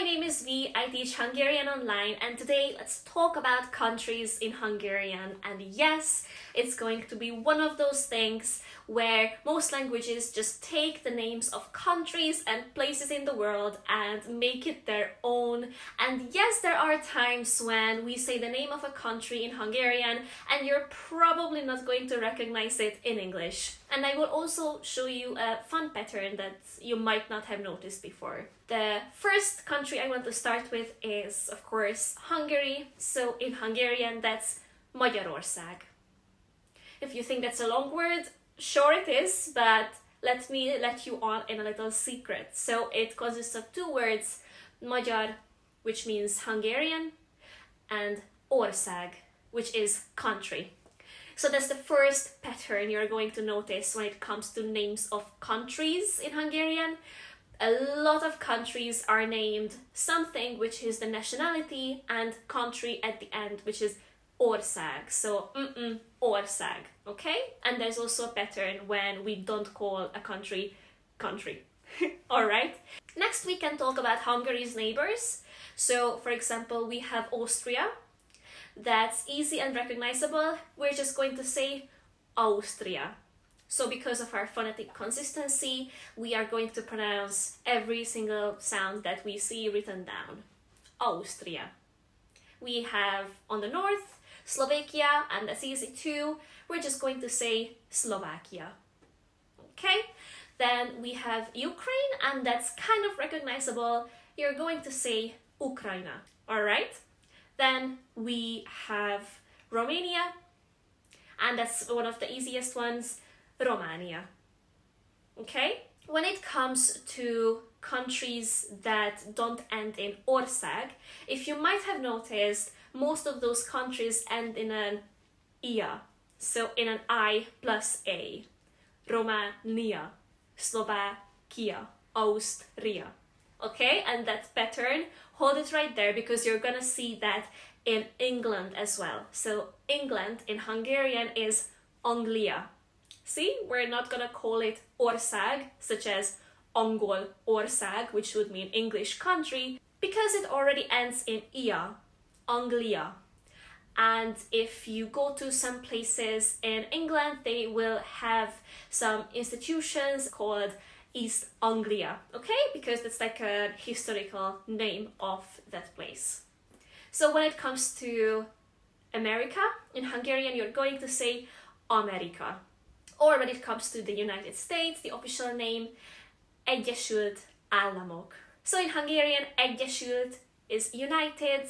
name is V, I teach Hungarian online, and today let's talk about countries in Hungarian. And yes, it's going to be one of those things where most languages just take the names of countries and places in the world and make it their own. And yes, there are times when we say the name of a country in Hungarian and you're probably not going to recognize it in English. And I will also show you a fun pattern that you might not have noticed before. The first country I want to start with is, of course, Hungary. So in Hungarian, that's Magyarország. If you think that's a long word, sure it is, but let me let you on in a little secret. So it consists of two words, Magyar, which means Hungarian, and ország, which is country. So that's the first pattern you're going to notice when it comes to names of countries in Hungarian. A lot of countries are named something which is the nationality and country at the end, which is ország. So ország, okay? And there's also a pattern when we don't call a country country. Alright? Next we can talk about Hungary's neighbors. So for example, we have Austria. That's easy and recognizable. We're just going to say Austria. So because of our phonetic consistency, we are going to pronounce every single sound that we see written down. Austria. We have on the north, Slovakia, and that's easy too. We're just going to say Slovakia. Okay? Then we have Ukraine, and that's kind of recognizable. You're going to say Ukrajina. Alright? Then we have Romania, and that's one of the easiest ones, Romania. Okay? When it comes to countries that don't end in ország, if you might have noticed, most of those countries end in an ia, so in an I plus A. Romania, Slovakia, Austria. Okay, and that pattern, hold it right there because you're gonna see that in England as well. So England in Hungarian is Anglia. See, we're not gonna call it ország, such as angol ország, which would mean English country, because it already ends in ia, Anglia. And if you go to some places in England, they will have some institutions called East Anglia, okay? Because it's like a historical name of that place. So when it comes to America, in Hungarian, you're going to say Amerika. Or when it comes to the United States, the official name, Egyesült, Államok. So in Hungarian, Egyesült is United,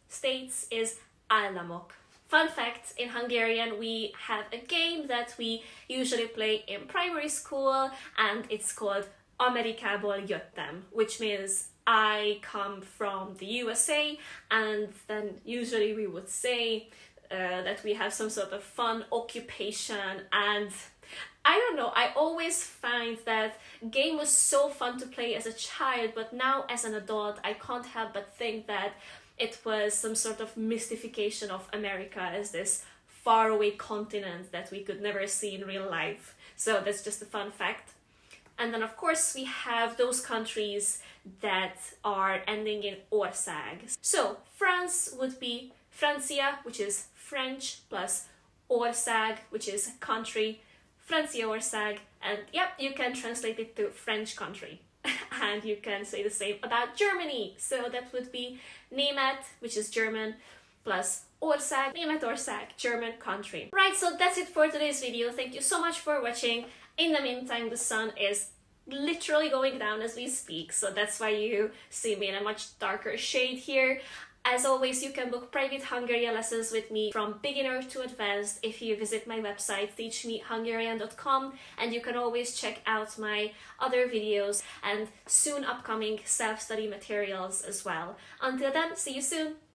States is Államok. Fun fact, in Hungarian we have a game that we usually play in primary school, and it's called Amerikából jöttem, which means I come from the USA, and then usually we would say that we have some sort of fun occupation. And I don't know, I always find that game was so fun to play as a child, but now as an adult I can't help but think that it was some sort of mystification of America as this faraway continent that we could never see in real life. So that's just a fun fact. And then of course we have those countries that are ending in ország. So France would be Francia, which is French, plus ország, which is country, Franciaország, and yep, you can translate it to French country. And you can say the same about Germany. So that would be Német, which is German, plus ország, Németország, German country. Right, so that's it for today's video. Thank you so much for watching. In the meantime, the sun is literally going down as we speak, so that's why you see me in a much darker shade here. As always, you can book private Hungarian lessons with me from beginner to advanced if you visit my website teachmehungarian.com, and you can always check out my other videos and soon upcoming self-study materials as well. Until then, see you soon!